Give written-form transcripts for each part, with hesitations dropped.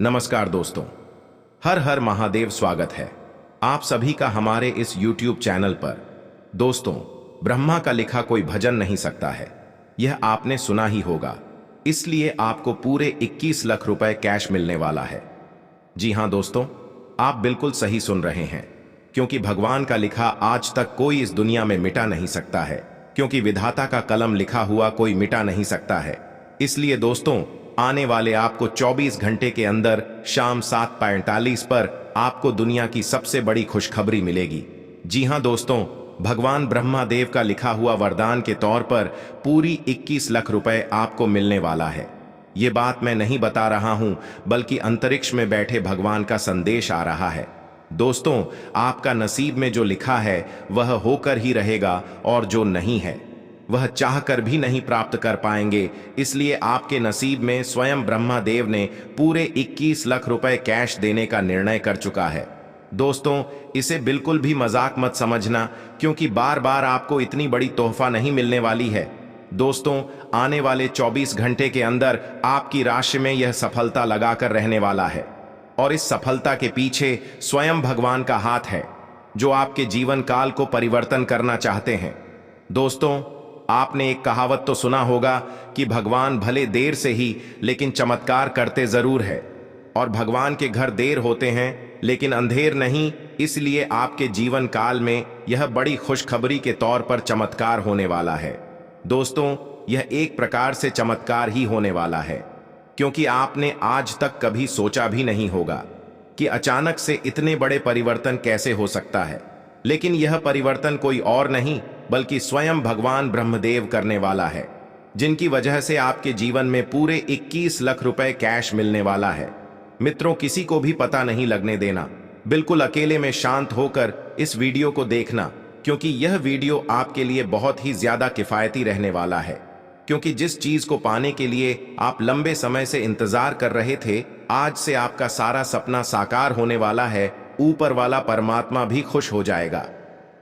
नमस्कार दोस्तों, हर हर महादेव। स्वागत है आप सभी का हमारे इस YouTube चैनल पर। दोस्तों, ब्रह्मा का लिखा कोई भजन नहीं सकता है, यह आपने सुना ही होगा। इसलिए आपको पूरे 21 लाख रुपए कैश मिलने वाला है। जी हां दोस्तों, आप बिल्कुल सही सुन रहे हैं, क्योंकि भगवान का लिखा आज तक कोई इस दुनिया में मिटा नहीं सकता है, क्योंकि विधाता का कलम लिखा हुआ कोई मिटा नहीं सकता है। इसलिए दोस्तों, आने वाले आपको 24 घंटे के अंदर शाम 7:45 पर आपको दुनिया की सबसे बड़ी खुशखबरी मिलेगी। जी हां दोस्तों, भगवान ब्रह्मा देव का लिखा हुआ वरदान के तौर पर पूरी 21 लाख रुपए आपको मिलने वाला है। ये बात मैं नहीं बता रहा हूं, बल्कि अंतरिक्ष में बैठे भगवान का संदेश आ रहा है। दोस्तों, आपका नसीब में जो लिखा है वह होकर ही रहेगा, और जो नहीं है वह चाहकर भी नहीं प्राप्त कर पाएंगे। इसलिए आपके नसीब में स्वयं ब्रह्मा देव ने पूरे 21 लाख रुपए कैश देने का निर्णय कर चुका है। दोस्तों, इसे बिल्कुल भी मजाक मत समझना, क्योंकि बार बार आपको इतनी बड़ी तोहफा नहीं मिलने वाली है। दोस्तों, आने वाले 24 घंटे के अंदर आपकी राशि में यह सफलता लगाकर रहने वाला है, और इस सफलता के पीछे स्वयं भगवान का हाथ है, जो आपके जीवन काल को परिवर्तन करना चाहते हैं। दोस्तों, आपने एक कहावत तो सुना होगा कि भगवान भले देर से ही लेकिन चमत्कार करते जरूर है, और भगवान के घर देर होते हैं लेकिन अंधेर नहीं। इसलिए आपके जीवन काल में यह बड़ी खुशखबरी के तौर पर चमत्कार होने वाला है। दोस्तों, यह एक प्रकार से चमत्कार ही होने वाला है, क्योंकि आपने आज तक कभी सोचा भी नहीं होगा कि अचानक से इतने बड़े परिवर्तन कैसे हो सकता है। लेकिन यह परिवर्तन कोई और नहीं बल्कि स्वयं भगवान ब्रह्मदेव करने वाला है, जिनकी वजह से आपके जीवन में पूरे 21 लाख रुपए कैश मिलने वाला है। मित्रों, किसी को भी पता नहीं लगने देना, बिल्कुल अकेले में शांत होकर इस वीडियो को देखना, क्योंकि यह वीडियो आपके लिए बहुत ही ज्यादा किफायती रहने वाला है। क्योंकि जिस चीज को पाने के लिए आप लंबे समय से इंतजार कर रहे थे, आज से आपका सारा सपना साकार होने वाला है। ऊपर वाला परमात्मा भी खुश हो जाएगा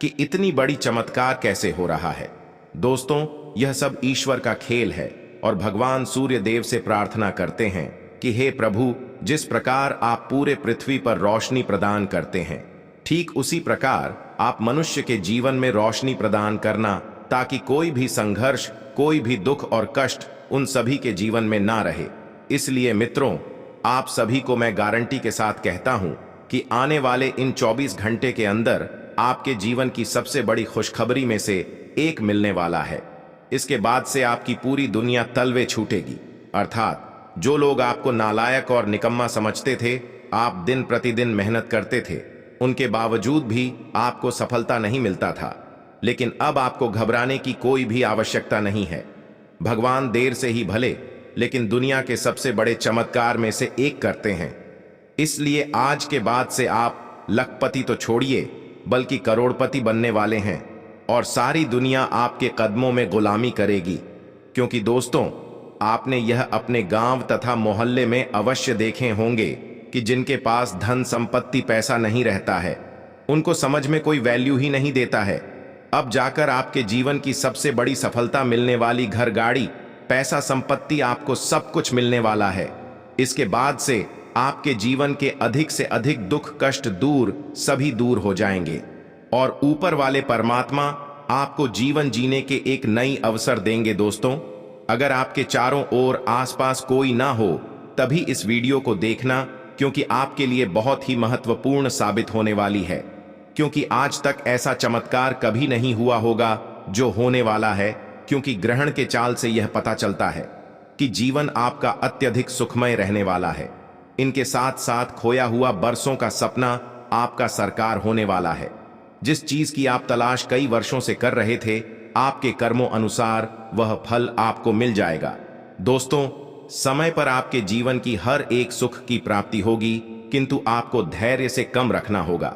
कि इतनी बड़ी चमत्कार कैसे हो रहा है। दोस्तों, यह सब ईश्वर का खेल है, और भगवान सूर्य देव से प्रार्थना करते हैं कि हे प्रभु, जिस प्रकार आप पूरे पृथ्वी पर रोशनी प्रदान करते हैं, ठीक उसी प्रकार आप मनुष्य के जीवन में रोशनी प्रदान करना, ताकि कोई भी संघर्ष, कोई भी दुख और कष्ट उन सभी के जीवन में ना रहे। इसलिए मित्रों, आप सभी को मैं गारंटी के साथ कहता हूं कि आने वाले इन 24 घंटे के अंदर आपके जीवन की सबसे बड़ी खुशखबरी में से एक मिलने वाला है। इसके बाद से आपकी पूरी दुनिया तलवे छूटेगी। अर्थात जो लोग आपको नालायक और निकम्मा समझते थे, आप दिन प्रतिदिन मेहनत करते थे, उनके बावजूद भी आपको सफलता नहीं मिलता था। लेकिन अब आपको घबराने की कोई भी आवश्यकता नहीं है। भगवान देर से ही भले, लेकिन दुनिया के सबसे बड़े चमत्कार में से एक करते हैं। इसलिए आज के बाद से आप लखपति तो छोड़िए, बल्कि करोड़पति बनने वाले हैं, और सारी दुनिया आपके कदमों में गुलामी करेगी। क्योंकि दोस्तों, आपने यह अपने गांव तथा मोहल्ले में अवश्य देखे होंगे कि जिनके पास धन संपत्ति पैसा नहीं रहता है, उनको समझ में कोई वैल्यू ही नहीं देता है। अब जाकर आपके जीवन की सबसे बड़ी सफलता मिलने वाली, घर गाड़ी पैसा संपत्ति, आपको सब कुछ मिलने वाला है। इसके बाद से आपके जीवन के अधिक से अधिक दुख कष्ट दूर, सभी दूर हो जाएंगे, और ऊपर वाले परमात्मा आपको जीवन जीने के एक नई अवसर देंगे। दोस्तों, अगर आपके चारों ओर आसपास कोई ना हो, तभी इस वीडियो को देखना, क्योंकि आपके लिए बहुत ही महत्वपूर्ण साबित होने वाली है। क्योंकि आज तक ऐसा चमत्कार कभी नहीं हुआ होगा जो होने वाला है। क्योंकि ग्रहण के चाल से यह पता चलता है कि जीवन आपका अत्यधिक सुखमय रहने वाला है। इनके साथ साथ खोया हुआ बरसों का सपना आपका साकार होने वाला है। जिस चीज की आप तलाश कई वर्षों से कर रहे थे, आपके कर्मों अनुसार वह फल आपको मिल जाएगा। दोस्तों, समय पर आपके जीवन की हर एक सुख की प्राप्ति होगी, किंतु आपको धैर्य से कम रखना होगा।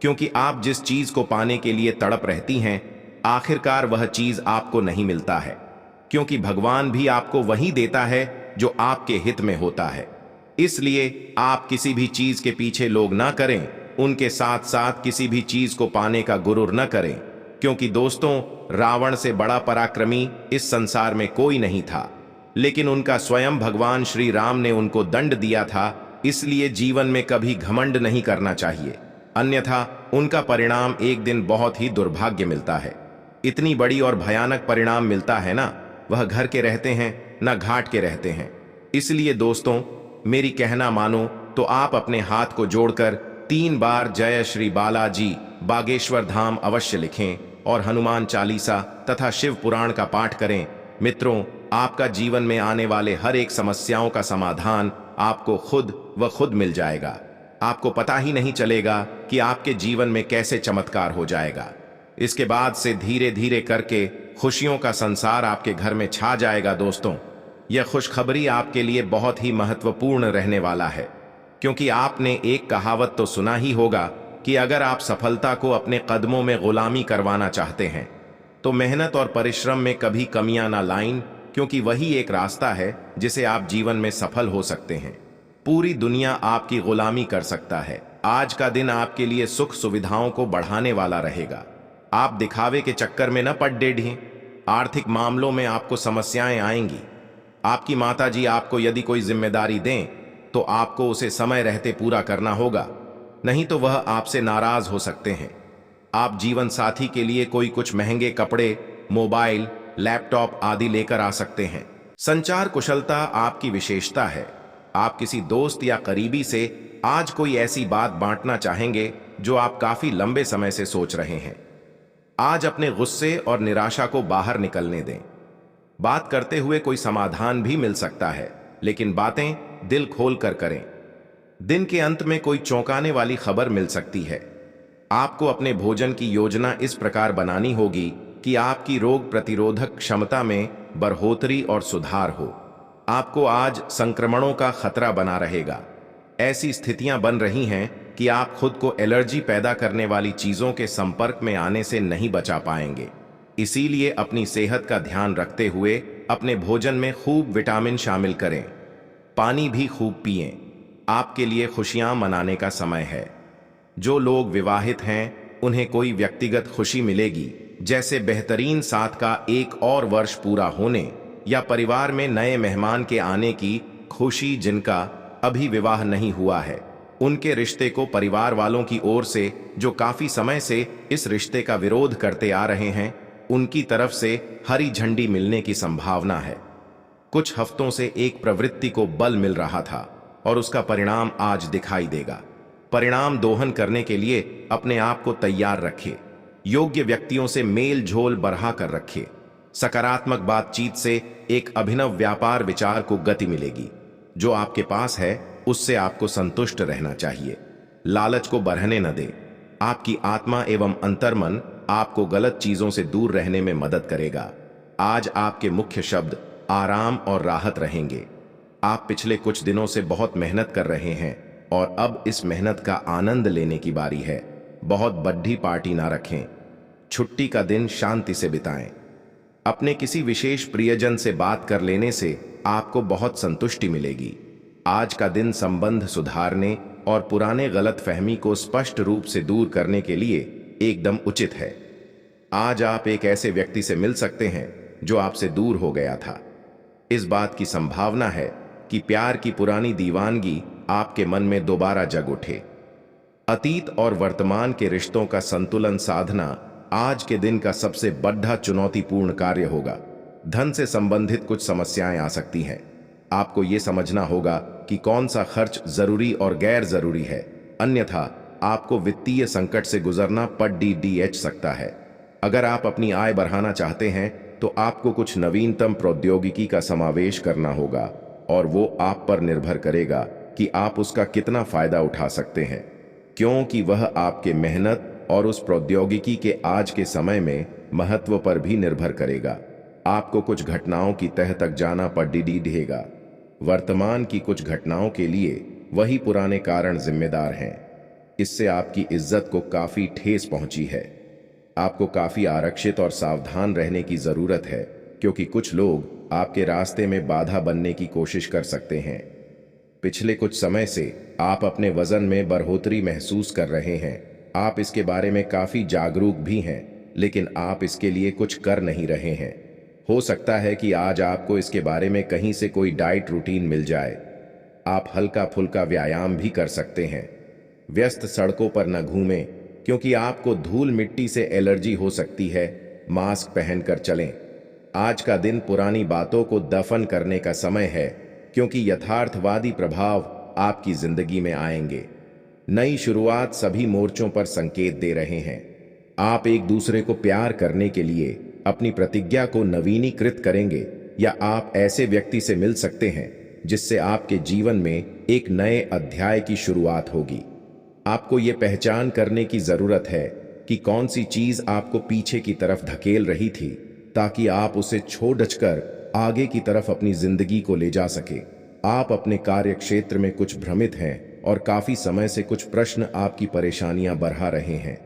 क्योंकि आप जिस चीज को पाने के लिए तड़प रहती हैं, आखिरकार वह चीज आपको नहीं मिलता है। क्योंकि भगवान भी आपको वही देता है जो आपके हित में होता है। इसलिए आप किसी भी चीज के पीछे लोग ना करें, उनके साथ साथ किसी भी चीज को पाने का गुरूर न करें। क्योंकि दोस्तों, रावण से बड़ा पराक्रमी इस संसार में कोई नहीं था, लेकिन उनका स्वयं भगवान श्री राम ने उनको दंड दिया था इसलिए जीवन में कभी घमंड नहीं करना चाहिए, अन्यथा उनका परिणाम एक दिन बहुत ही दुर्भाग्य मिलता है। इतनी बड़ी और भयानक परिणाम मिलता है ना, वह घर के रहते हैं न घाट के रहते हैं। इसलिए दोस्तों, मेरी कहना मानो तो आप अपने हाथ को जोड़कर 3 बार जय श्री बालाजी बागेश्वर धाम अवश्य लिखें और हनुमान चालीसा तथा शिव पुराण का पाठ करें। मित्रों, आपका जीवन में आने वाले हर एक समस्याओं का समाधान आपको खुद मिल जाएगा। आपको पता ही नहीं चलेगा कि आपके जीवन में कैसे चमत्कार हो जाएगा। इसके बाद से धीरे धीरे करके खुशियों का संसार आपके घर में छा जाएगा। दोस्तों, यह खुशखबरी आपके लिए बहुत ही महत्वपूर्ण रहने वाला है, क्योंकि आपने एक कहावत तो सुना ही होगा कि अगर आप सफलता को अपने कदमों में गुलामी करवाना चाहते हैं तो मेहनत और परिश्रम में कभी कमियां ना लाएं, क्योंकि वही एक रास्ता है जिसे आप जीवन में सफल हो सकते हैं। पूरी दुनिया आपकी गुलामी कर सकता है। आज का दिन आपके लिए सुख सुविधाओं को बढ़ाने वाला रहेगा। आप दिखावे के चक्कर में न पड़ डेढ़ें। आर्थिक मामलों में आपको समस्याएं आएंगी। आपकी माताजी आपको यदि कोई जिम्मेदारी दें तो आपको उसे समय रहते पूरा करना होगा, नहीं तो वह आपसे नाराज हो सकते हैं। आप जीवन साथी के लिए कोई कुछ महंगे कपड़े, मोबाइल, लैपटॉप आदि लेकर आ सकते हैं। संचार कुशलता आपकी विशेषता है। आप किसी दोस्त या करीबी से आज कोई ऐसी बात बांटना चाहेंगे जो आप काफी लंबे समय से सोच रहे हैं। आज अपने गुस्से और निराशा को बाहर निकलने दें। बात करते हुए कोई समाधान भी मिल सकता है, लेकिन बातें दिल खोल कर करें। दिन के अंत में कोई चौंकाने वाली खबर मिल सकती है। आपको अपने भोजन की योजना इस प्रकार बनानी होगी कि आपकी रोग प्रतिरोधक क्षमता में बढ़ोतरी और सुधार हो। आपको आज संक्रमणों का खतरा बना रहेगा। ऐसी स्थितियां बन रही हैं कि आप खुद को एलर्जी पैदा करने वाली चीजों के संपर्क में आने से नहीं बचा पाएंगे। इसीलिए अपनी सेहत का ध्यान रखते हुए अपने भोजन में खूब विटामिन शामिल करें। पानी भी खूब पिएं। आपके लिए खुशियां मनाने का समय है। जो लोग विवाहित हैं उन्हें कोई व्यक्तिगत खुशी मिलेगी, जैसे बेहतरीन साथ का एक और वर्ष पूरा होने या परिवार में नए मेहमान के आने की खुशी। जिनका अभी विवाह नहीं हुआ है उनके रिश्ते को परिवार वालों की ओर से, जो काफी समय से इस रिश्ते का विरोध करते आ रहे हैं, उनकी तरफ से हरी झंडी मिलने की संभावना है। कुछ हफ्तों से एक प्रवृत्ति को बल मिल रहा था और उसका परिणाम आज दिखाई देगा। परिणाम दोहन करने के लिए अपने आप को तैयार रखें। योग्य व्यक्तियों से मेल झोल बढ़ा कर रखें। सकारात्मक बातचीत से एक अभिनव व्यापार विचार को गति मिलेगी। जो आपके पास है उससे आपको संतुष्ट रहना चाहिए। लालच को बढ़ने न दें। आपकी आत्मा एवं अंतर्मन आपको गलत चीजों से दूर रहने में मदद करेगा। आज आपके मुख्य शब्द आराम और राहत रहेंगे। आप पिछले कुछ दिनों से बहुत मेहनत कर रहे हैं और अब इस मेहनत का आनंद लेने की बारी है। बहुत बड़ी पार्टी ना रखें। छुट्टी का दिन शांति से बिताएं। अपने किसी विशेष प्रियजन से बात कर लेने से आपको बहुत संतुष्टि मिलेगी। आज का दिन संबंध सुधारने और पुराने गलतफहमी को स्पष्ट रूप से दूर करने के लिए एकदम उचित है। आज आप एक ऐसे व्यक्ति से मिल सकते हैं जो आपसे दूर हो गया था। इस बात की संभावना है कि प्यार की पुरानी दीवानगी आपके मन में दोबारा जग उठे। अतीत और वर्तमान के रिश्तों का संतुलन साधना आज के दिन का सबसे बड़ा चुनौतीपूर्ण कार्य होगा। धन से संबंधित कुछ समस्याएं आ सकती हैं। आपको ये समझना होगा कि कौन सा खर्च जरूरी और गैर जरूरी है, अन्यथा आपको वित्तीय संकट से गुजरना पड़ सकता है। अगर आप अपनी आय बढ़ाना चाहते हैं तो आपको कुछ नवीनतम प्रौद्योगिकी का समावेश करना होगा और वो आप पर निर्भर करेगा कि आप उसका कितना फायदा उठा सकते हैं, क्योंकि वह आपके मेहनत और उस प्रौद्योगिकी के आज के समय में महत्व पर भी निर्भर करेगा। आपको कुछ घटनाओं की तह तक जाना पड़ेगा। वर्तमान की कुछ घटनाओं के लिए वही पुराने कारण जिम्मेदार हैं। इससे आपकी इज्जत को काफी ठेस पहुंची है। आपको काफी आरक्षित और सावधान रहने की जरूरत है, क्योंकि कुछ लोग आपके रास्ते में बाधा बनने की कोशिश कर सकते हैं। पिछले कुछ समय से आप अपने वजन में बढ़ोतरी महसूस कर रहे हैं। आप इसके बारे में काफी जागरूक भी हैं, लेकिन आप इसके लिए कुछ कर नहीं रहे हैं। हो सकता है कि आज आपको इसके बारे में कहीं से कोई डाइट रूटीन मिल जाए। आप हल्का फुल्का व्यायाम भी कर सकते हैं। व्यस्त सड़कों पर न घूमें, क्योंकि आपको धूल मिट्टी से एलर्जी हो सकती है। मास्क पहनकर चलें। आज का दिन पुरानी बातों को दफन करने का समय है, क्योंकि यथार्थवादी प्रभाव आपकी जिंदगी में आएंगे। नई शुरुआत सभी मोर्चों पर संकेत दे रहे हैं। आप एक दूसरे को प्यार करने के लिए अपनी प्रतिज्ञा को नवीनीकृत करेंगे, या आप ऐसे व्यक्ति से मिल सकते हैं जिससे आपके जीवन में एक नए अध्याय की शुरुआत होगी। आपको ये पहचान करने की जरूरत है कि कौन सी चीज आपको पीछे की तरफ धकेल रही थी, ताकि आप उसे छोड़कर आगे की तरफ अपनी जिंदगी को ले जा सके। आप अपने कार्य क्षेत्र में कुछ भ्रमित हैं और काफी समय से कुछ प्रश्न आपकी परेशानियां बढ़ा रहे हैं।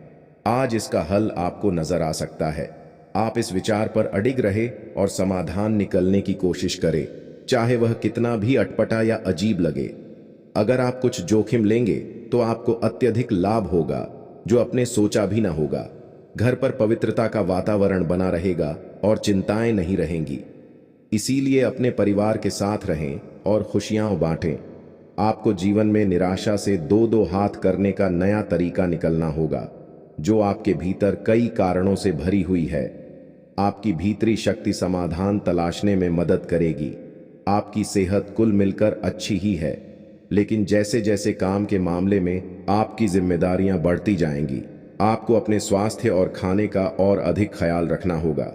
आज इसका हल आपको नजर आ सकता है। आप इस विचार पर अडिग रहे और समाधान निकलने की कोशिश करें, चाहे वह कितना भी अटपटा या अजीब लगे। अगर आप कुछ जोखिम लेंगे तो आपको अत्यधिक लाभ होगा, जो अपने सोचा भी ना होगा। घर पर पवित्रता का वातावरण बना रहेगा और चिंताएं नहीं रहेंगी। इसीलिए अपने परिवार के साथ रहें और खुशियां बांटें। आपको जीवन में निराशा से दो दो हाथ करने का नया तरीका निकलना होगा, जो आपके भीतर कई कारणों से भरी हुई है। आपकी भीतरी शक्ति समाधान तलाशने में मदद करेगी। आपकी सेहत कुल मिलकर अच्छी ही है, लेकिन जैसे जैसे काम के मामले में आपकी जिम्मेदारियां बढ़ती जाएंगी, आपको अपने स्वास्थ्य और खाने का और अधिक ख्याल रखना होगा।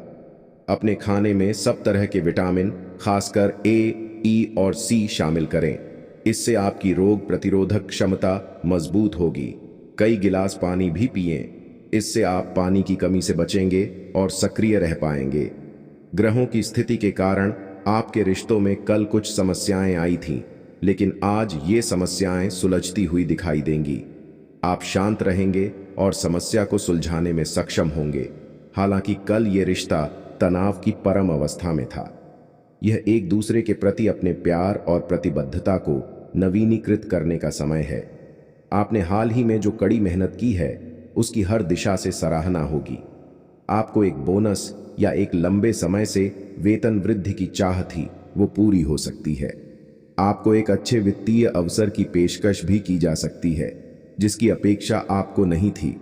अपने खाने में सब तरह के विटामिन, खासकर ए, ई और सी शामिल करें। इससे आपकी रोग प्रतिरोधक क्षमता मजबूत होगी। कई गिलास पानी भी पिएं। इससे आप पानी की कमी से बचेंगे और सक्रिय रह पाएंगे। ग्रहों की स्थिति के कारण आपके रिश्तों में कल कुछ समस्याएं आई थीं, लेकिन आज ये समस्याएं सुलझती हुई दिखाई देंगी। आप शांत रहेंगे और समस्या को सुलझाने में सक्षम होंगे। हालांकि कल ये रिश्ता तनाव की परम अवस्था में था। यह एक दूसरे के प्रति अपने प्यार और प्रतिबद्धता को नवीनीकृत करने का समय है। आपने हाल ही में जो कड़ी मेहनत की है, उसकी हर दिशा से सराहना होगी। आपको एक बोनस या एक लंबे समय से वेतन वृद्धि की चाह थी, वो पूरी हो सकती है। आपको एक अच्छे वित्तीय अवसर की पेशकश भी की जा सकती है, जिसकी अपेक्षा आपको नहीं थी।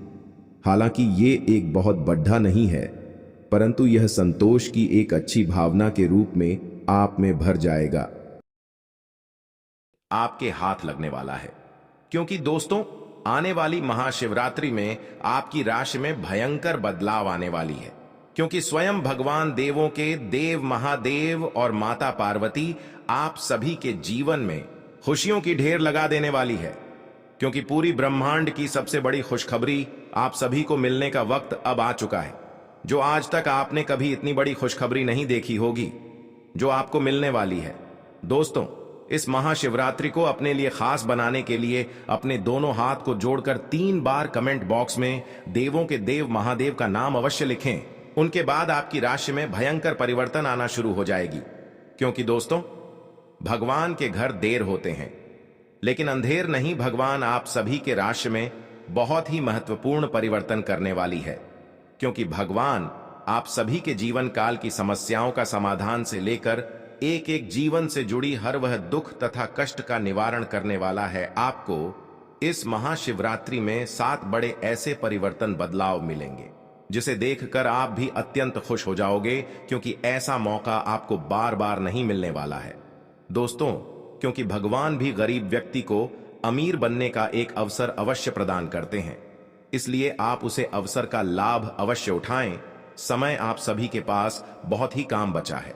हालांकि ये एक बहुत बड़ा नहीं है, परंतु यह संतोष की एक अच्छी भावना के रूप में आप में भर जाएगा। आपके हाथ लगने वाला है, क्योंकि दोस्तों, आने वाली महाशिवरात्रि में आपकी राशि में भयंकर बदलाव आने वाली है। क्योंकि स्वयं भगवान देवों के देव महादेव और माता पार्वती आप सभी के जीवन में खुशियों की ढेर लगा देने वाली है। क्योंकि पूरी ब्रह्मांड की सबसे बड़ी खुशखबरी आप सभी को मिलने का वक्त अब आ चुका है। जो आज तक आपने कभी इतनी बड़ी खुशखबरी नहीं देखी होगी, जो आपको मिलने वाली है। दोस्तों, इस महाशिवरात्रि को अपने लिए खास बनाने के लिए अपने दोनों हाथ को जोड़कर 3 बार कमेंट बॉक्स में देवों के देव महादेव का नाम अवश्य लिखें। उनके बाद आपकी राशि में भयंकर परिवर्तन आना शुरू हो जाएगी। क्योंकि दोस्तों, भगवान के घर देर होते हैं, लेकिन अंधेर नहीं। भगवान आप सभी के राशि में बहुत ही महत्वपूर्ण परिवर्तन करने वाली है। क्योंकि भगवान आप सभी के जीवन काल की समस्याओं का समाधान से लेकर एक एक जीवन से जुड़ी हर वह दुख तथा कष्ट का निवारण करने वाला है। आपको इस महाशिवरात्रि में 7 बड़े ऐसे परिवर्तन बदलाव मिलेंगे, जिसे देखकर आप भी अत्यंत खुश हो जाओगे, क्योंकि ऐसा मौका आपको बार बार नहीं मिलने वाला है। दोस्तों, क्योंकि भगवान भी गरीब व्यक्ति को अमीर बनने का एक अवसर अवश्य प्रदान करते हैं, इसलिए आप उसे अवसर का लाभ अवश्य उठाएं। समय आप सभी के पास बहुत ही काम बचा है,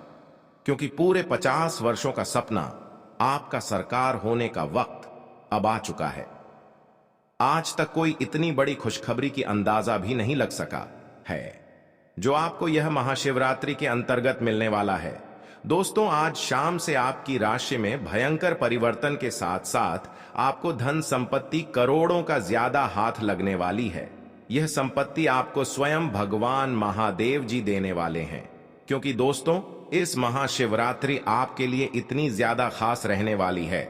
क्योंकि पूरे 50 वर्षों का सपना आपका सरकार होने का वक्त अब आ चुका है। आज तक कोई इतनी बड़ी खुशखबरी की अंदाजा भी नहीं लग सका है, जो आपको यह महाशिवरात्रि के अंतर्गत मिलने वाला है। दोस्तों, आज शाम से आपकी राशि में भयंकर परिवर्तन के साथ साथ आपको धन संपत्ति करोड़ों का ज्यादा हाथ लगने वाली है। यह संपत्ति आपको स्वयं भगवान महादेव जी देने वाले हैं। क्योंकि दोस्तों, इस महाशिवरात्रि आपके लिए इतनी ज्यादा खास रहने वाली है।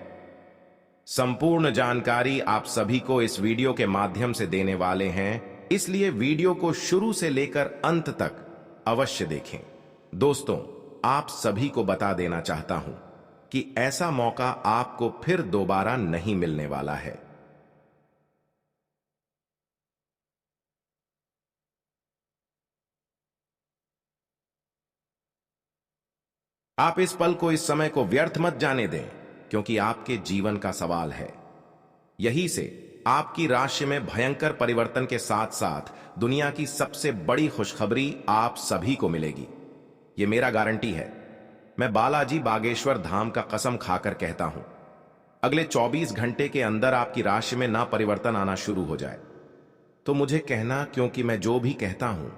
संपूर्ण जानकारी आप सभी को इस वीडियो के माध्यम से देने वाले हैं, इसलिए वीडियो को शुरू से लेकर अंत तक अवश्य देखें। दोस्तों, आप सभी को बता देना चाहता हूं कि ऐसा मौका आपको फिर दोबारा नहीं मिलने वाला है। आप इस पल को, इस समय को व्यर्थ मत जाने दें, क्योंकि आपके जीवन का सवाल है। यही से आपकी राशि में भयंकर परिवर्तन के साथ साथ दुनिया की सबसे बड़ी खुशखबरी आप सभी को मिलेगी। यह मेरा गारंटी है। मैं बालाजी बागेश्वर धाम का कसम खाकर कहता हूं, अगले 24 घंटे के अंदर आपकी राशि में ना परिवर्तन आना शुरू हो जाए तो मुझे कहना, क्योंकि मैं जो भी कहता हूं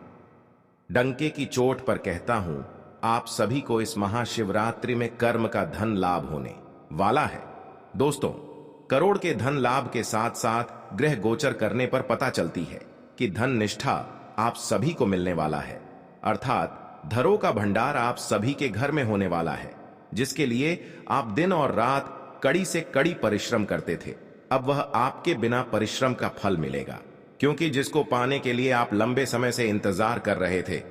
डंके की चोट पर कहता हूं। आप सभी को इस महाशिवरात्रि में कर्म का धन लाभ होने वाला है। दोस्तों, करोड़ के धन लाभ के साथ साथ ग्रह गोचर करने पर पता चलती है कि धन निष्ठा आप सभी को मिलने वाला है, अर्थात धरों का भंडार आप सभी के घर में होने वाला है, जिसके लिए आप दिन और रात कड़ी से कड़ी परिश्रम करते थे। अब वह आपके बिना परिश्रम का फल मिलेगा, क्योंकि जिसको पाने के लिए आप लंबे समय से इंतजार कर रहे थे,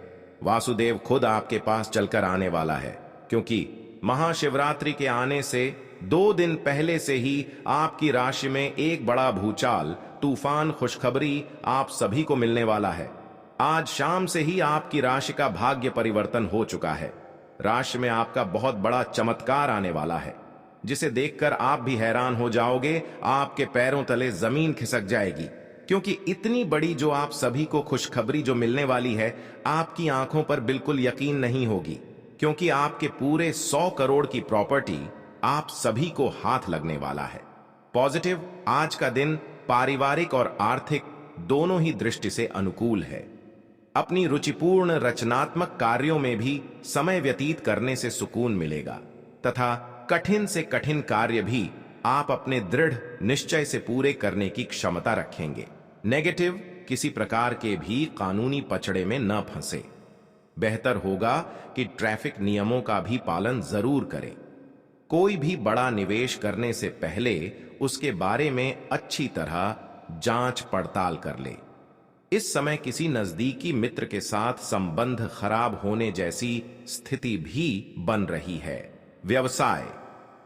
वासुदेव खुद आपके पास चलकर आने वाला है। क्योंकि महाशिवरात्रि के आने से 2 दिन पहले से ही आपकी राशि में एक बड़ा भूचाल, तूफान खुशखबरी आप सभी को मिलने वाला है। आज शाम से ही आपकी राशि का भाग्य परिवर्तन हो चुका है। राशि में आपका बहुत बड़ा चमत्कार आने वाला है, जिसे देखकर आप भी हैरान हो जाओगे। आपके पैरों तले जमीन खिसक जाएगी, क्योंकि इतनी बड़ी जो आप सभी को खुशखबरी जो मिलने वाली है, आपकी आंखों पर बिल्कुल यकीन नहीं होगी, क्योंकि आपके पूरे 100 करोड़ की प्रॉपर्टी आप सभी को हाथ लगने वाला है। पॉजिटिव, आज का दिन पारिवारिक और आर्थिक दोनों ही दृष्टि से अनुकूल है। अपनी रुचिपूर्ण रचनात्मक कार्यों में भी समय व्यतीत करने से सुकून मिलेगा तथा कठिन से कठिन कार्य भी आप अपने दृढ़ निश्चय से पूरे करने की क्षमता रखेंगे। नेगेटिव, किसी प्रकार के भी कानूनी पचड़े में न फंसे। बेहतर होगा कि ट्रैफिक नियमों का भी पालन जरूर करें। कोई भी बड़ा निवेश करने से पहले उसके बारे में अच्छी तरह जांच पड़ताल कर ले। इस समय किसी नजदीकी मित्र के साथ संबंध खराब होने जैसी स्थिति भी बन रही है। व्यवसाय,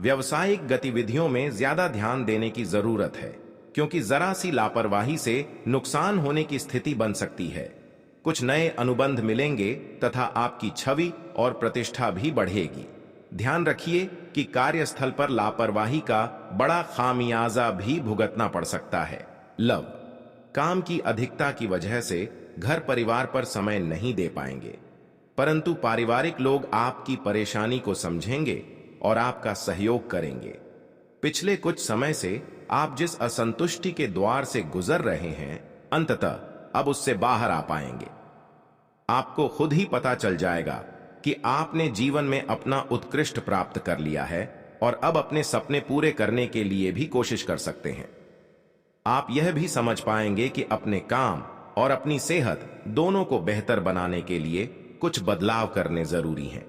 व्यावसायिक गतिविधियों में ज्यादा ध्यान देने की जरूरत है, क्योंकि जरा सी लापरवाही से नुकसान होने की स्थिति बन सकती है। कुछ नए अनुबंध मिलेंगे तथा आपकी छवि और प्रतिष्ठा भी बढ़ेगी। ध्यान रखिए कि कार्यस्थल पर लापरवाही का बड़ा खामियाजा भी भुगतना पड़ सकता है। लव, काम की अधिकता की वजह से घर परिवार पर समय नहीं दे पाएंगे, परंतु पारिवारिक लोग आपकी परेशानी को समझेंगे और आपका सहयोग करेंगे। पिछले कुछ समय से आप जिस असंतुष्टि के द्वार से गुजर रहे हैं, अंततः अब उससे बाहर आ पाएंगे। आपको खुद ही पता चल जाएगा कि आपने जीवन में अपना उत्कृष्ट प्राप्त कर लिया है और अब अपने सपने पूरे करने के लिए भी कोशिश कर सकते हैं। आप यह भी समझ पाएंगे कि अपने काम और अपनी सेहत दोनों को बेहतर बनाने के लिए कुछ बदलाव करने जरूरी हैं।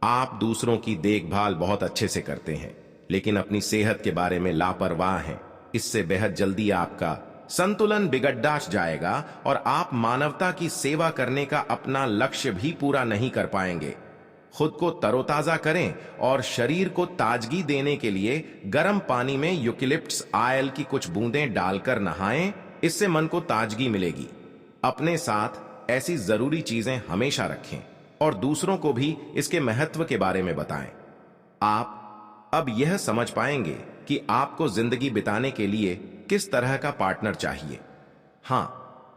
आप दूसरों की देखभाल बहुत अच्छे से करते हैं, लेकिन अपनी सेहत के बारे में लापरवाह हैं। इससे बेहद जल्दी आपका संतुलन बिगड़ जाएगा और आप मानवता की सेवा करने का अपना लक्ष्य भी पूरा नहीं कर पाएंगे। खुद को तरोताजा करें और शरीर को ताजगी देने के लिए गर्म पानी में यूकेलिप्टस ऑयल की कुछ बूंदें डालकर नहाएं। इससे मन को ताजगी मिलेगी। अपने साथ ऐसी जरूरी चीजें हमेशा रखें और दूसरों को भी इसके महत्व के बारे में बताएं। आप अब यह समझ पाएंगे कि आपको जिंदगी बिताने के लिए किस तरह का पार्टनर चाहिए। हां,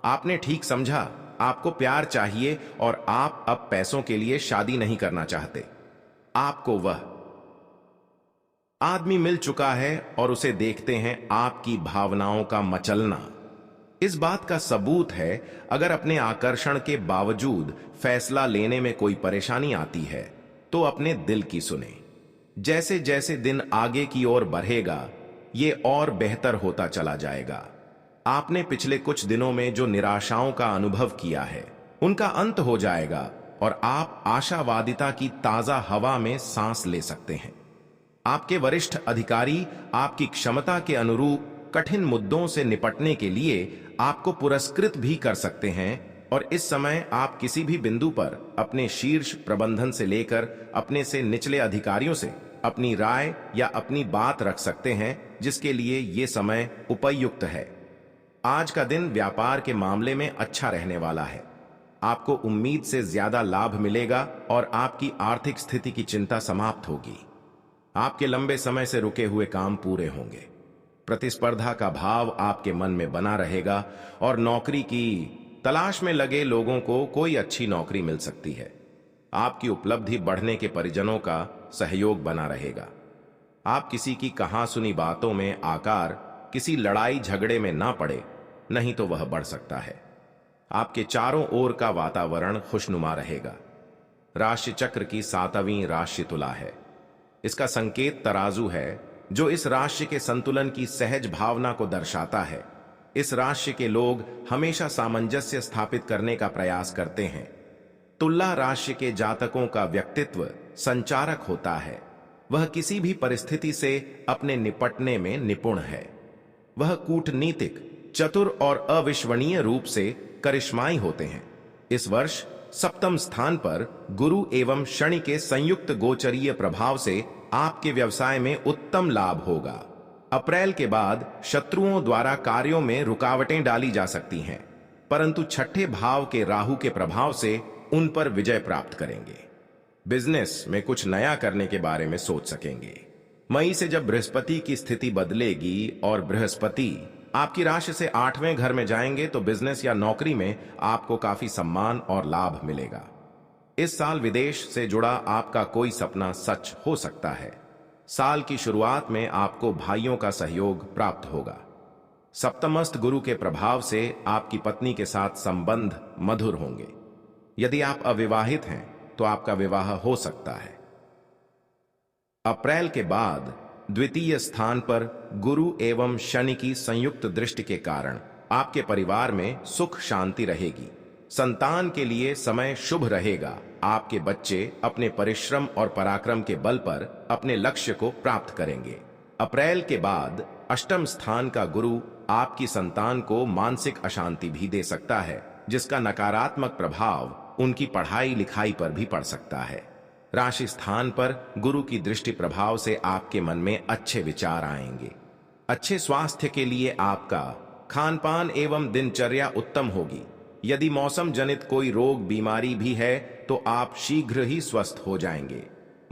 आपने ठीक समझा, आपको प्यार चाहिए और आप अब पैसों के लिए शादी नहीं करना चाहते। आपको वह आदमी मिल चुका है और उसे देखते हैं आपकी भावनाओं का मचलना। इस बात का सबूत है, अगर अपने आकर्षण के बावजूद फैसला लेने में कोई परेशानी आती है तो अपने दिल की सुने। जैसे जैसे दिन आगे की ओर बढ़ेगा, ये और बेहतर होता चला जाएगा। आपने पिछले कुछ दिनों में जो निराशाओं का अनुभव किया है, उनका अंत हो जाएगा और आप आशावादिता की ताजा हवा में सांस ले सकते हैं। आपके वरिष्ठ अधिकारी आपकी क्षमता के अनुरूप कठिन मुद्दों से निपटने के लिए आपको पुरस्कृत भी कर सकते हैं और इस समय आप किसी भी बिंदु पर अपने शीर्ष प्रबंधन से लेकर अपने से निचले अधिकारियों से अपनी राय या अपनी बात रख सकते हैं, जिसके लिए ये समय उपयुक्त है। आज का दिन व्यापार के मामले में अच्छा रहने वाला है। आपको उम्मीद से ज्यादा लाभ मिलेगा और आपकी आर्थिक स्थिति की चिंता समाप्त होगी। आपके लंबे समय से रुके हुए काम पूरे होंगे। प्रतिस्पर्धा का भाव आपके मन में बना रहेगा और नौकरी की तलाश में लगे लोगों को कोई अच्छी नौकरी मिल सकती है। आपकी उपलब्धि बढ़ने के परिजनों का सहयोग बना रहेगा। आप किसी की कहा सुनी बातों में आकर किसी लड़ाई झगड़े में ना पड़े, नहीं तो वह बढ़ सकता है। आपके चारों ओर का वातावरण खुशनुमा रहेगा। राशि चक्र की 7वीं राशि तुला है। इसका संकेत तराजू है, जो इस राशि के संतुलन की सहज भावना को दर्शाता है। इस राशि के लोग हमेशा सामंजस्य स्थापित करने का प्रयास करते हैं। तुला राशि के जातकों का व्यक्तित्व संचारक होता है। वह किसी भी परिस्थिति से अपने निपटने में निपुण है। वह कूटनीतिक, चतुर और अविश्वसनीय रूप से करिश्माई होते हैं। इस वर्ष 7वें स्थान पर गुरु एवं शनि के संयुक्त गोचरीय प्रभाव से आपके व्यवसाय में उत्तम लाभ होगा। अप्रैल के बाद शत्रुओं द्वारा कार्यों में रुकावटें डाली जा सकती हैं, परंतु छठे भाव के राहु के प्रभाव से उन पर विजय प्राप्त करेंगे। बिजनेस में कुछ नया करने के बारे में सोच सकेंगे। मई से जब बृहस्पति की स्थिति बदलेगी और बृहस्पति आपकी राशि से 8वें घर में जाएंगे, तो बिजनेस या नौकरी में आपको काफी सम्मान और लाभ मिलेगा। इस साल विदेश से जुड़ा आपका कोई सपना सच हो सकता है। साल की शुरुआत में आपको भाइयों का सहयोग प्राप्त होगा। सप्तमस्थ गुरु के प्रभाव से आपकी पत्नी के साथ संबंध मधुर होंगे। यदि आप अविवाहित हैं तो आपका विवाह हो सकता है। अप्रैल के बाद द्वितीय स्थान पर गुरु एवं शनि की संयुक्त दृष्टि के कारण आपके परिवार में सुख शांति रहेगी। संतान के लिए समय शुभ रहेगा। आपके बच्चे अपने परिश्रम और पराक्रम के बल पर अपने लक्ष्य को प्राप्त करेंगे। अप्रैल के बाद 8वें स्थान का गुरु आपकी संतान को मानसिक अशांति भी दे सकता है, जिसका नकारात्मक प्रभाव उनकी पढ़ाई लिखाई पर भी पड़ सकता है। राशि स्थान पर गुरु की दृष्टि प्रभाव से आपके मन में अच्छे विचार आएंगे। अच्छे स्वास्थ्य के लिए आपका खान पान एवं दिनचर्या उत्तम होगी। यदि मौसम जनित कोई रोग बीमारी भी है तो आप शीघ्र ही स्वस्थ हो जाएंगे।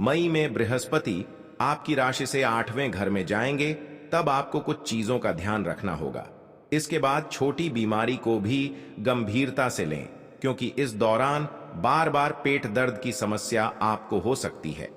मई में बृहस्पति आपकी राशि से 8वें घर में जाएंगे, तब आपको कुछ चीजों का ध्यान रखना होगा। इसके बाद छोटी बीमारी को भी गंभीरता से लें, क्योंकि इस दौरान बार बार पेट दर्द की समस्या आपको हो सकती है।